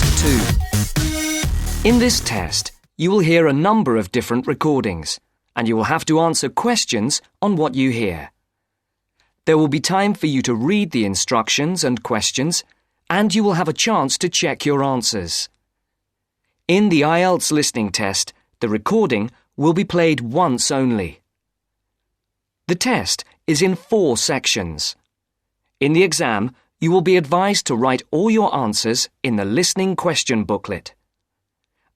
2. In this test, you will hear a number of different recordings, and you will have to answer questions on what you hear. There will be time for you to read the instructions and questions, and you will have a chance to check your answers. In the Ielts listening test, the recording will be played once only. The test is in 4 sections. In the exam, you will be advised to write all your answers in the listening question booklet.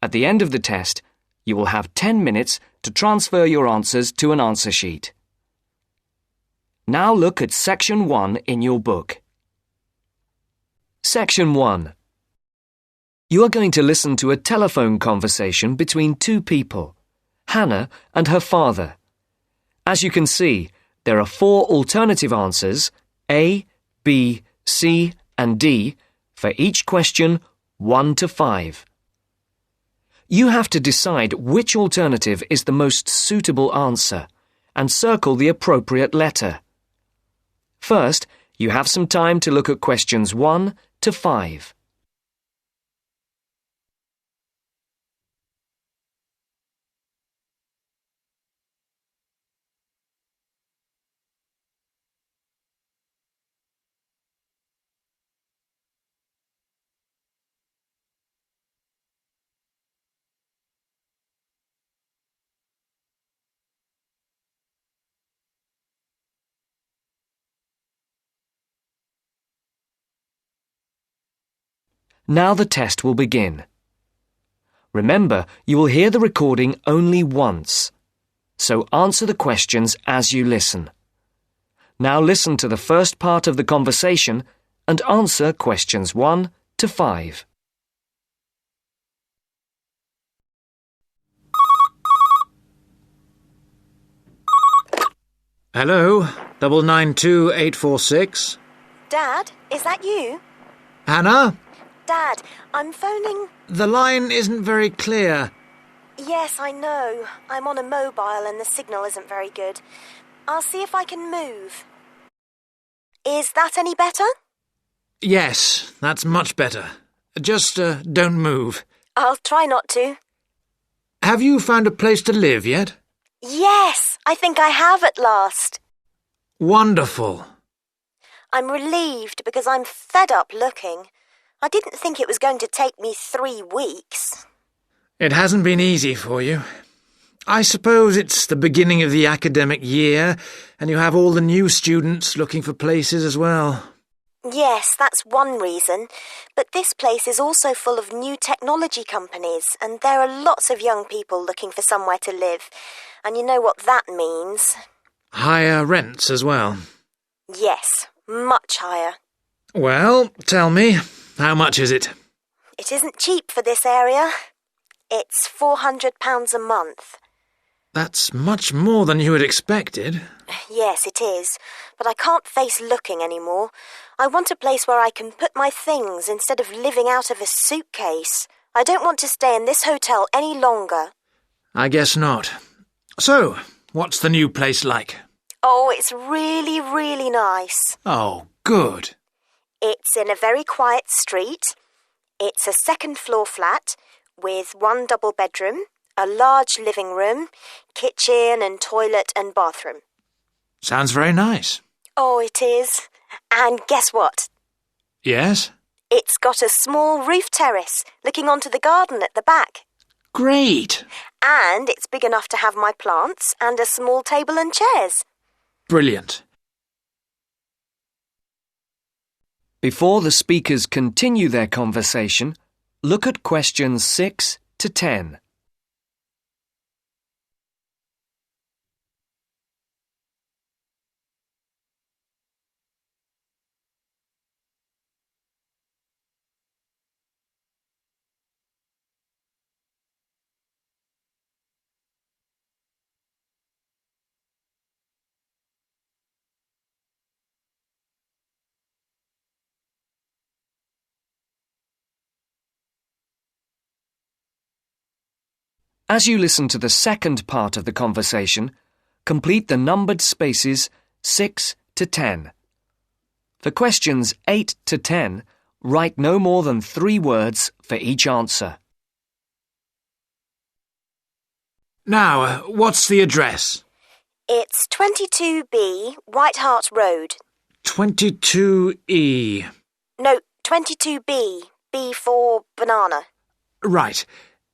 At the end of the test, you will have 10 minutes to transfer your answers to an answer sheet. Now look at Section 1 in your book. Section 1. You are going to listen to a telephone conversation between 2 people, Hannah and her father. As you can see, there are 4 alternative answers, A, B, C, and D, for each question 1 to 5. You have to decide which alternative is the most suitable answer and circle the appropriate letter. First, you have some time to look at questions 1 to 5. Now the test will begin. Remember, you will hear the recording only once, so answer the questions as you listen. Now listen to the first part of the conversation and answer questions 1 to 5. Hello, 992846. Dad, is that you? Hannah? Dad, I'm phoning... The line isn't very clear. Yes, I know. I'm on a mobile and the signal isn't very good. I'll see if I can move. Is that any better? Yes, that's much better. Just don't move. I'll try not to. Have you found a place to live yet? Yes, I think I have at last. Wonderful. I'm relieved because I'm fed up looking. I didn't think it was going to take me 3 weeks. It hasn't been easy for you. I suppose it's the beginning of the academic year, and you have all the new students looking for places as well. Yes, that's one reason. But this place is also full of new technology companies, and there are lots of young people looking for somewhere to live. And you know what that means. Higher rents as well. Yes, much higher. Well, tell me, how much is it? It isn't cheap for this area. It's £400 a month. That's much more than you had expected. Yes, it is. But I can't face looking anymore. I want a place where I can put my things instead of living out of a suitcase. I don't want to stay in this hotel any longer. I guess not. So, what's the new place like? Oh, it's really, really nice. Oh, good. It's in a very quiet street. It's a 2nd-floor flat with 1 double bedroom, a large living room, kitchen and toilet and bathroom. Sounds very nice. Oh, it is. And guess what? Yes? It's got a small roof terrace looking onto the garden at the back. Great. And it's big enough to have my plants and a small table and chairs. Brilliant. Before the speakers continue their conversation, look at questions 6 to 10. As you listen to the second part of the conversation, complete the numbered spaces 6 to 10. For questions 8 to 10, Write no more than 3 words for each answer. Now, what's the address? It's 22B, White Hart Road. 22E. No, 22B. B for banana. Right.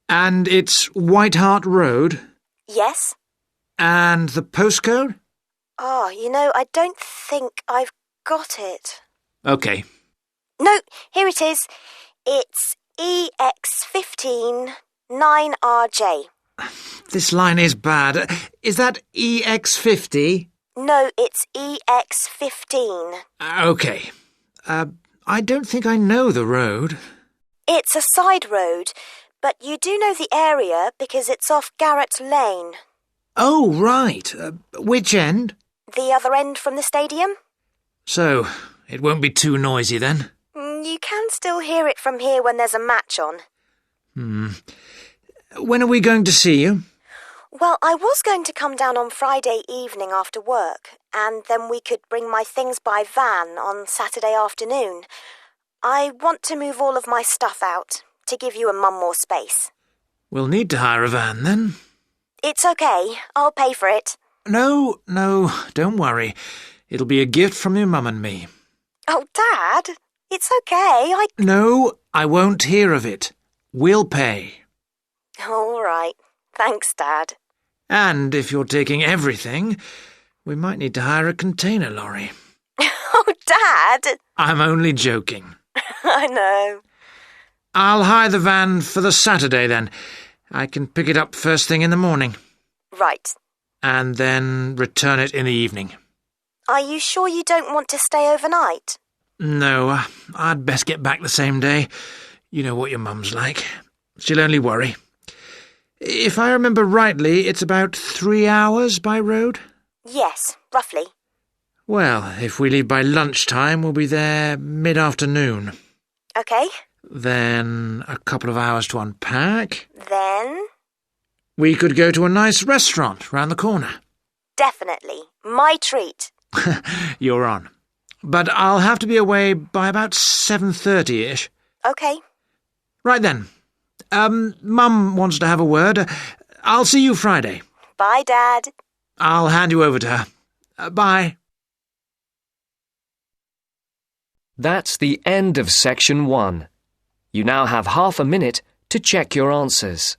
And it's White Hart Road? Yes? And the postcode? Oh, I don't think I've got it. OK. No, here it is. It's EX15 9RJ. This line is bad. Is that EX50? No, it's EX15. OK. I don't think I know the road. It's a side road, but you do know the area because it's off Garrett Lane. Oh, right. Which end? The other end from the stadium? So, it won't be too noisy then? You can still hear it from here when there's a match on. When are we going to see you? Well, I was going to come down on Friday evening after work, and then we could bring my things by van on Saturday afternoon. I want to move all of my stuff out, to give you and Mum more space. We'll need to hire a van then. It's okay. I'll pay for it. No, don't worry. It'll be a gift from your mum and me. Oh, Dad, it's okay. No, I won't hear of it. We'll pay. All right. Thanks, Dad. And if you're taking everything, we might need to hire a container lorry. Oh, Dad! I'm only joking. I know. I'll hire the van for the Saturday then. I can pick it up first thing in the morning. Right. And then return it in the evening. Are you sure you don't want to stay overnight? No, I'd best get back the same day. You know what your mum's like. She'll only worry. If I remember rightly, it's about 3 hours by road? Yes, roughly. Well, if we leave by lunchtime, we'll be there mid-afternoon. OK. Then a couple of hours to unpack. Then? We could go to a nice restaurant round the corner. Definitely. My treat. You're on. But I'll have to be away by about 7:30ish. OK. Right then. Mum wants to have a word. I'll see you Friday. Bye, Dad. I'll hand you over to her. Bye. That's the end of section 1. You now have half a minute to check your answers.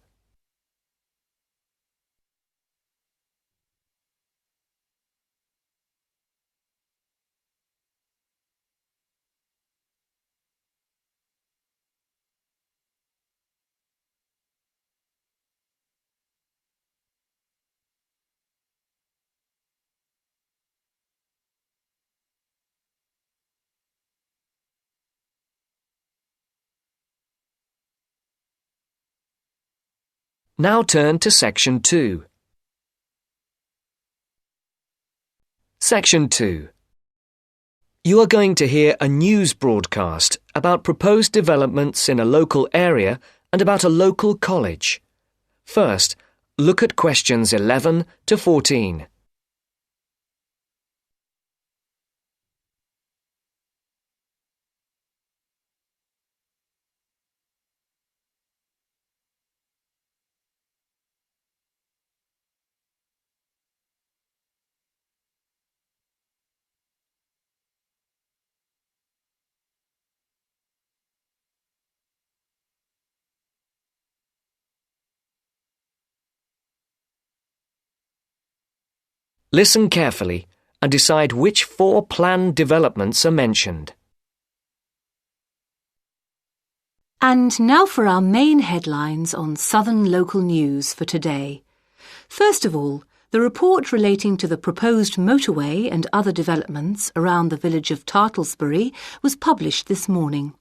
Now turn to section 2. Section 2. You are going to hear a news broadcast about proposed developments in a local area and about a local college. First, look at questions 11 to 14. Listen carefully and decide which 4 planned developments are mentioned. And now for our main headlines on Southern local news for today. First of all, the report relating to the proposed motorway and other developments around the village of Tartlesbury was published this morning.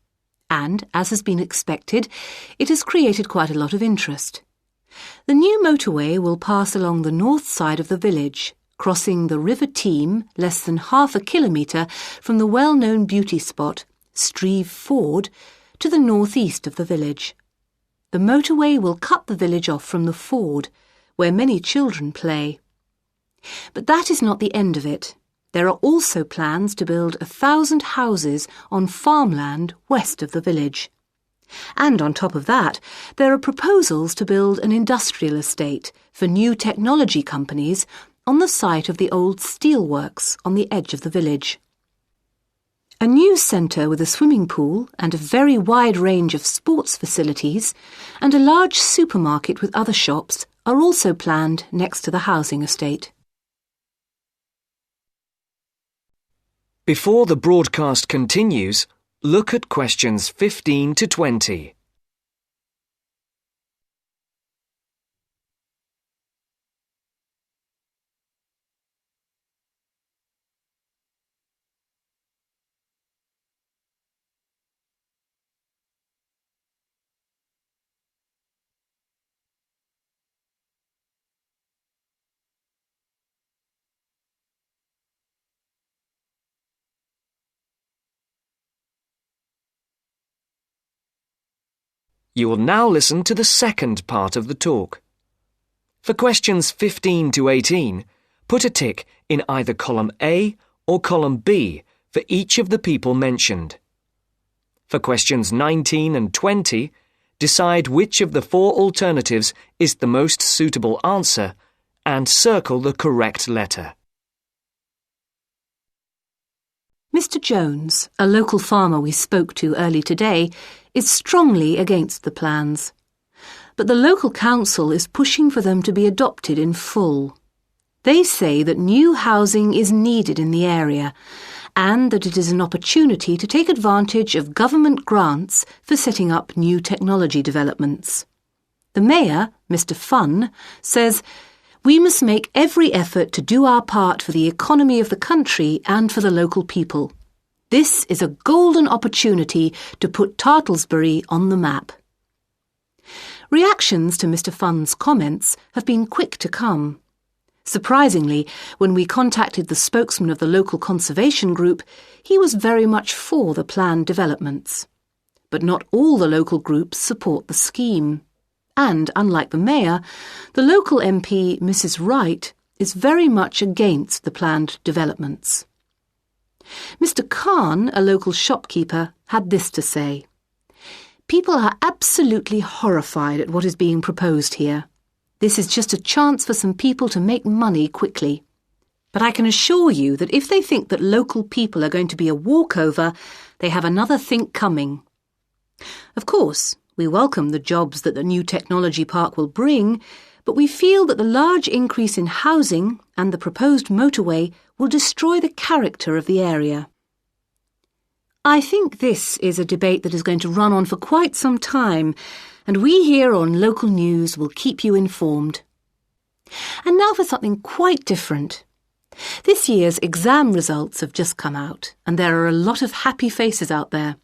And, as has been expected, it has created quite a lot of interest. The new motorway will pass along the north side of the village, crossing the River Team less than half a kilometre from the well-known beauty spot, Streve Ford, to the northeast of the village. The motorway will cut the village off from the ford, where many children play. But that is not the end of it. There are also plans to build 1,000 houses on farmland west of the village. And on top of that, there are proposals to build an industrial estate for new technology companies on the site of the old steelworks on the edge of the village. A news centre with a swimming pool and a very wide range of sports facilities and a large supermarket with other shops are also planned next to the housing estate. Before the broadcast continues, look at questions 15 to 20. You will now listen to the second part of the talk. For questions 15 to 18, put a tick in either column A or column B for each of the people mentioned. For questions 19 and 20, decide which of the 4 alternatives is the most suitable answer and circle the correct letter. Mr. Jones, a local farmer we spoke to early today, is strongly against the plans. But the local council is pushing for them to be adopted in full. They say that new housing is needed in the area and that it is an opportunity to take advantage of government grants for setting up new technology developments. The mayor, Mr. Funn, says, "We must make every effort to do our part for the economy of the country and for the local people. This is a golden opportunity to put Tartlesbury on the map." Reactions to Mr. Funn's comments have been quick to come. Surprisingly, when we contacted the spokesman of the local conservation group, he was very much for the planned developments. But not all the local groups support the scheme. And, unlike the mayor, the local MP, Mrs. Wright, is very much against the planned developments. Mr. Khan, a local shopkeeper, had this to say: "People are absolutely horrified at what is being proposed here. This is just a chance for some people to make money quickly. But I can assure you that if they think that local people are going to be a walkover, they have another think coming. Of course, we welcome the jobs that the new technology park will bring, but we feel that the large increase in housing and the proposed motorway will destroy the character of the area." I think this is a debate that is going to run on for quite some time, and we here on Local News will keep you informed. And now for something quite different. This year's exam results have just come out, and there are a lot of happy faces out there.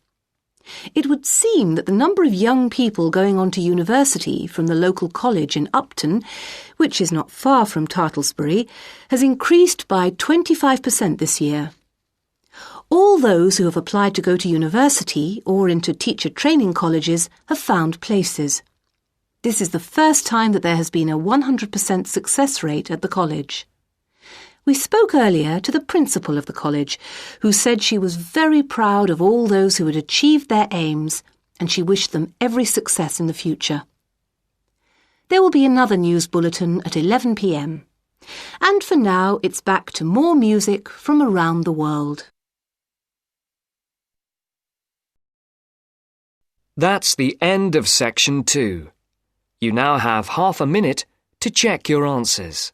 It would seem that the number of young people going on to university from the local college in Upton, which is not far from Tartlesbury, has increased by 25% this year. All those who have applied to go to university or into teacher training colleges have found places. This is the first time that there has been a 100% success rate at the college. We spoke earlier to the principal of the college, who said she was very proud of all those who had achieved their aims, and she wished them every success in the future. There will be another news bulletin at 11 p.m. And for now, it's back to more music from around the world. That's the end of section 2. You now have half a minute to check your answers.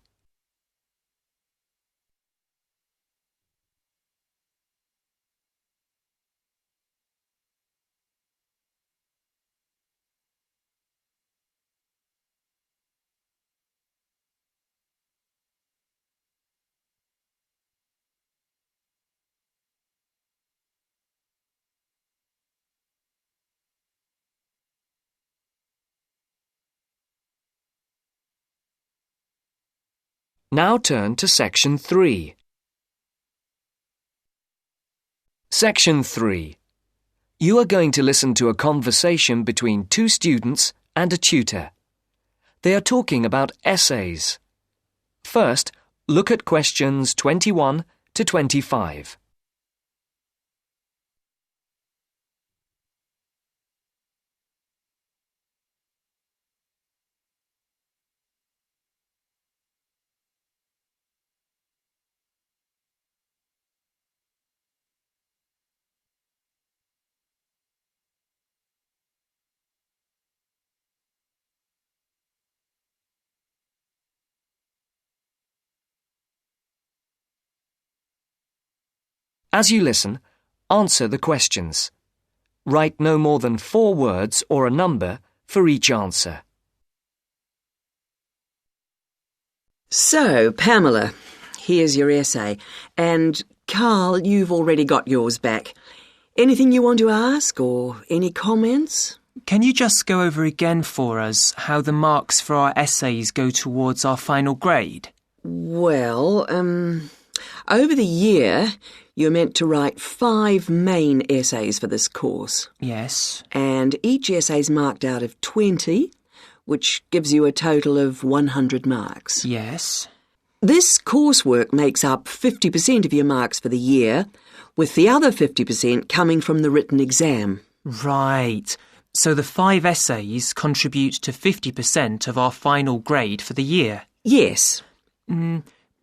Now turn to section 3. Section 3. You are going to listen to a conversation between 2 students and a tutor. They are talking about essays. First, look at questions 21 to 25. As you listen, answer the questions. Write no more than 4 words or a number for each answer. So, Pamela, here's your essay. And, Carl, you've already got yours back. Anything you want to ask or any comments? Can you just go over again for us how the marks for our essays go towards our final grade? Well, over the year, you're meant to write 5 main essays for this course. Yes. And each essay's marked out of 20, which gives you a total of 100 marks. Yes. This coursework makes up 50% of your marks for the year, with the other 50% coming from the written exam. Right. So the 5 essays contribute to 50% of our final grade for the year? Yes.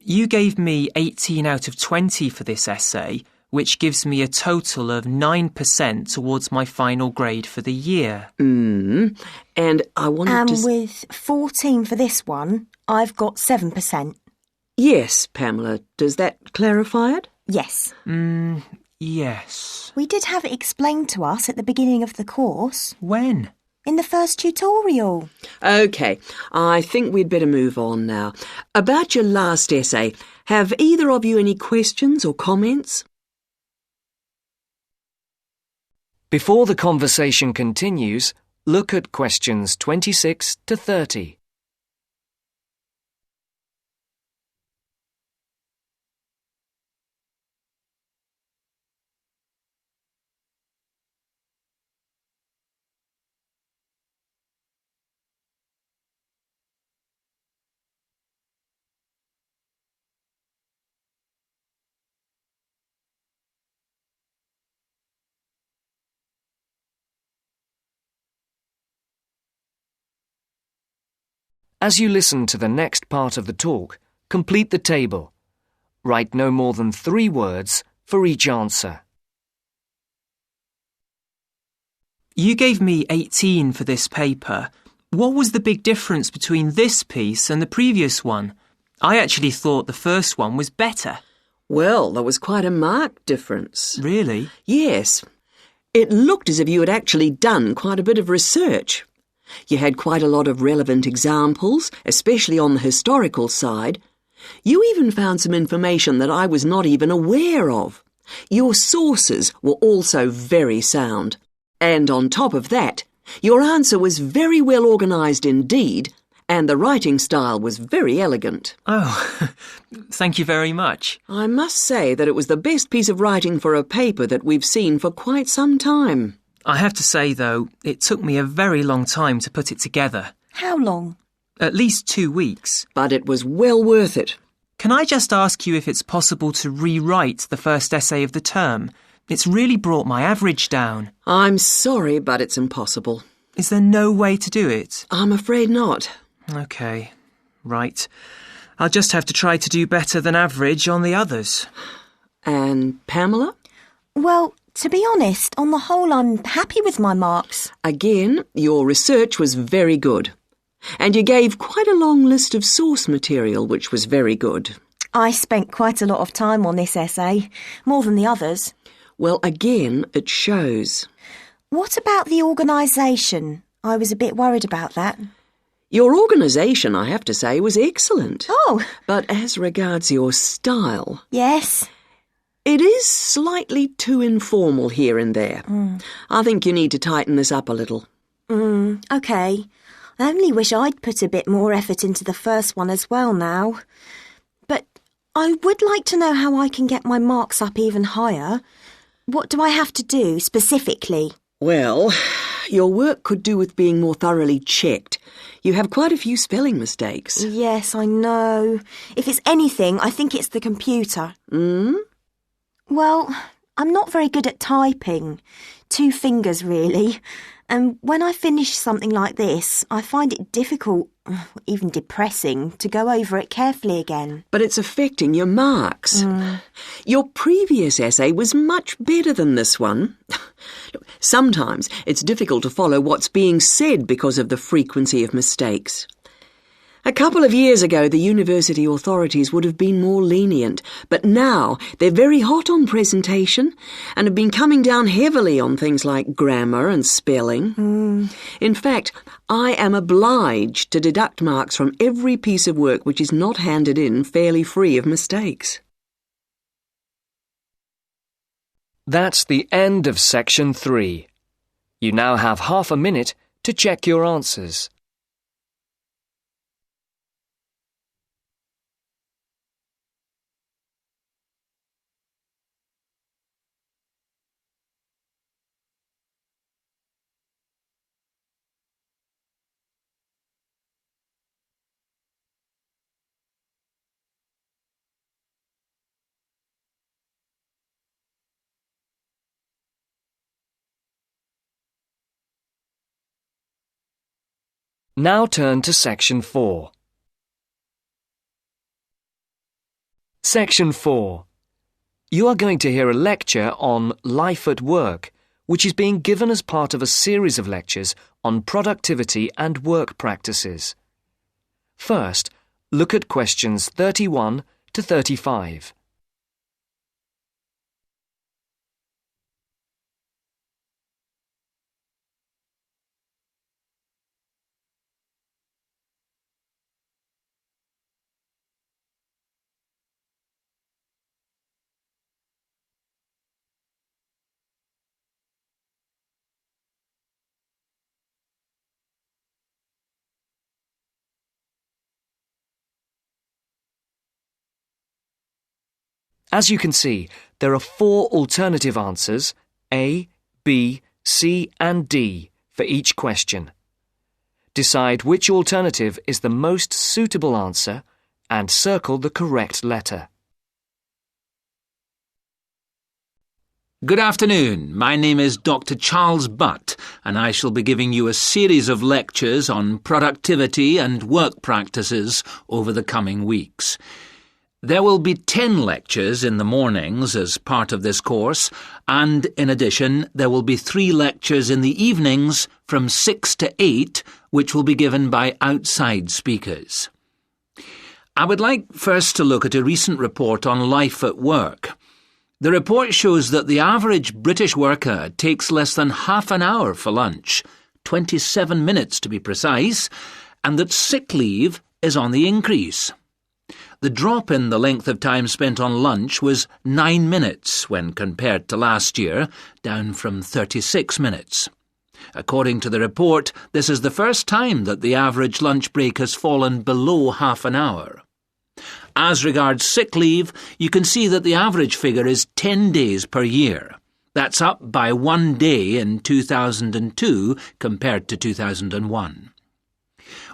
You gave me 18 out of 20 for this essay, which gives me a total of 9% towards my final grade for the year. And I wanted to... And with 14 for this one, I've got 7%. Yes, Pamela. Does that clarify it? Yes. Yes. We did have it explained to us at the beginning of the course. When? In the first tutorial. OK, I think we'd better move on now. About your last essay, have either of you any questions or comments? Before the conversation continues, look at questions 26 to 30. As you listen to the next part of the talk, complete the table. Write no more than 3 words for each answer. You gave me 18 for this paper. What was the big difference between this piece and the previous one? I actually thought the first one was better. Well, there was quite a marked difference. Really? Yes. It looked as if you had actually done quite a bit of research. You had quite a lot of relevant examples, especially on the historical side. You even found some information that I was not even aware of. Your sources were also very sound. And on top of that, your answer was very well organised indeed, and the writing style was very elegant. Oh, thank you very much. I must say that it was the best piece of writing for a paper that we've seen for quite some time. I have to say, though, it took me a very long time to put it together. How long? At least 2 weeks. But it was well worth it. Can I just ask you if it's possible to rewrite the first essay of the term? It's really brought my average down. I'm sorry, but it's impossible. Is there no way to do it? I'm afraid not. OK, right. I'll just have to try to do better than average on the others. And Pamela? Well, to be honest, on the whole, I'm happy with my marks. Again, your research was very good. And you gave quite a long list of source material, which was very good. I spent quite a lot of time on this essay, more than the others. Well, again, it shows. What about the organisation? I was a bit worried about that. Your organisation, I have to say, was excellent. Oh! But as regards your style... Yes? It is slightly too informal here and there. I think you need to tighten this up a little. OK. I only wish I'd put a bit more effort into the first one as well now. But I would like to know how I can get my marks up even higher. What do I have to do specifically? Well, your work could do with being more thoroughly checked. You have quite a few spelling mistakes. Yes, I know. If it's anything, I think it's the computer. Well, I'm not very good at typing. 2 fingers, really. And when I finish something like this, I find it difficult, even depressing, to go over it carefully again. But it's affecting your marks. Your previous essay was much better than this one. Sometimes it's difficult to follow what's being said because of the frequency of mistakes. A couple of years ago, the university authorities would have been more lenient, but now they're very hot on presentation and have been coming down heavily on things like grammar and spelling. In fact, I am obliged to deduct marks from every piece of work which is not handed in fairly free of mistakes. That's the end of section 3. You now have half a minute to check your answers. Now turn to section 4. Section 4. You are going to hear a lecture on life at work, which is being given as part of a series of lectures on productivity and work practices. First, look at questions 31 to 35. As you can see, there are 4 alternative answers, A, B, C and D, for each question. Decide which alternative is the most suitable answer and circle the correct letter. Good afternoon. My name is Dr. Charles Butt, and I shall be giving you a series of lectures on productivity and work practices over the coming weeks. There will be 10 lectures in the mornings as part of this course, and in addition, there will be 3 lectures in the evenings from 6 to 8, which will be given by outside speakers. I would like first to look at a recent report on life at work. The report shows that the average British worker takes less than half an hour for lunch, 27 minutes to be precise, and that sick leave is on the increase. The drop in the length of time spent on lunch was 9 minutes when compared to last year, down from 36 minutes. According to the report, this is the first time that the average lunch break has fallen below half an hour. As regards sick leave, you can see that the average figure is 10 days per year. That's up by 1 day in 2002 compared to 2001.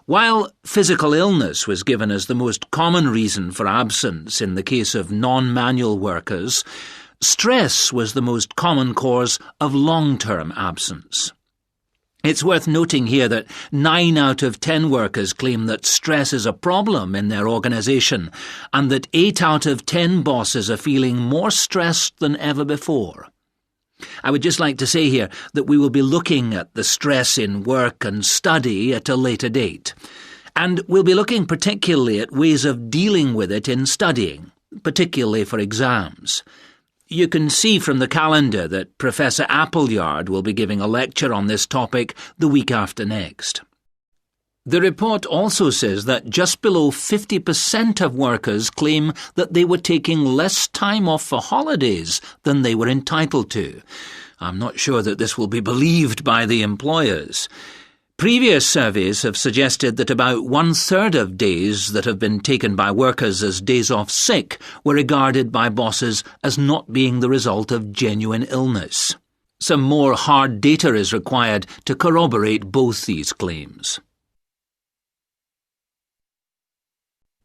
While physical illness was given as the most common reason for absence in the case of non-manual workers, stress was the most common cause of long-term absence. It's worth noting here that 9 out of 10 workers claim that stress is a problem in their organisation, and that 8 out of 10 bosses are feeling more stressed than ever before. I would just like to say here that we will be looking at the stress in work and study at a later date. And we'll be looking particularly at ways of dealing with it in studying, particularly for exams. You can see from the calendar that Professor Appleyard will be giving a lecture on this topic the week after next. The report also says that just below 50% of workers claim that they were taking less time off for holidays than they were entitled to. I'm not sure that this will be believed by the employers. Previous surveys have suggested that about 1/3 of days that have been taken by workers as days off sick were regarded by bosses as not being the result of genuine illness. Some more hard data is required to corroborate both these claims.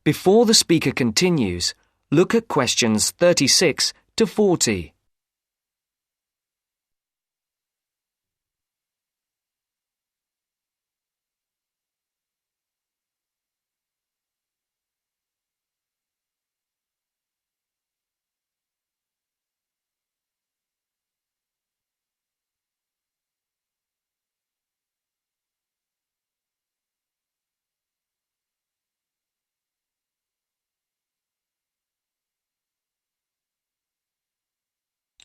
Before the speaker continues, look at questions 36 to to 40.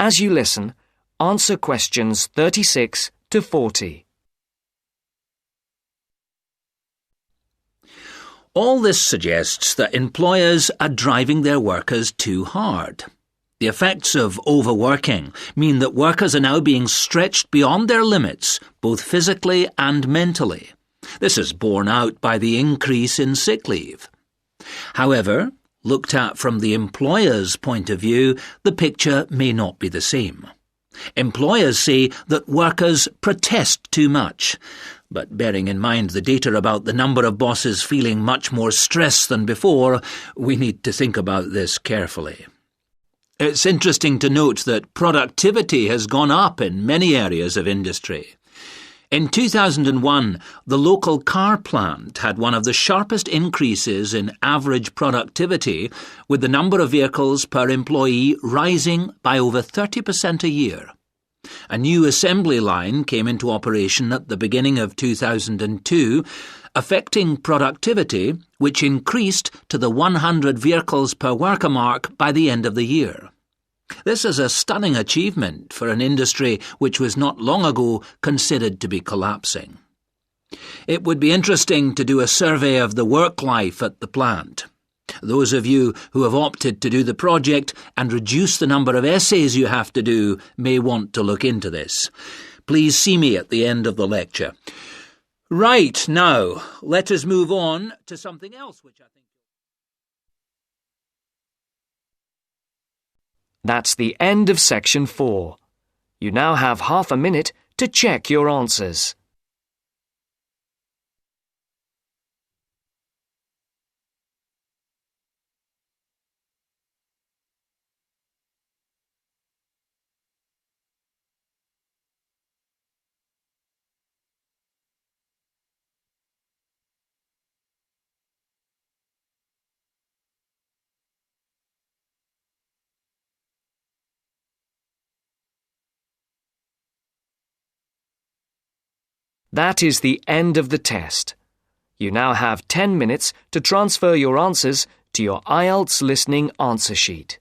As you listen, answer questions 36 to 40. All this suggests that employers are driving their workers too hard. The effects of overworking mean that workers are now being stretched beyond their limits, both physically and mentally. This is borne out by the increase in sick leave. However, looked at from the employer's point of view, the picture may not be the same. Employers say that workers protest too much, but bearing in mind the data about the number of bosses feeling much more stress than before, we need to think about this carefully. It's interesting to note that productivity has gone up in many areas of industry. In 2001, the local car plant had one of the sharpest increases in average productivity, with the number of vehicles per employee rising by over 30% a year. A new assembly line came into operation at the beginning of 2002, affecting productivity, which increased to the 100 vehicles per worker mark by the end of the year. This is a stunning achievement for an industry which was not long ago considered to be collapsing. It would be interesting to do a survey of the work life at the plant. Those of you who have opted to do the project and reduce the number of essays you have to do may want to look into this. Please see me at the end of the lecture. Right, now, let us move on to something else which I think... That's the end of section 4. You now have half a minute to check your answers. That is the end of the test. You now have 10 minutes to transfer your answers to your Ielts listening answer sheet.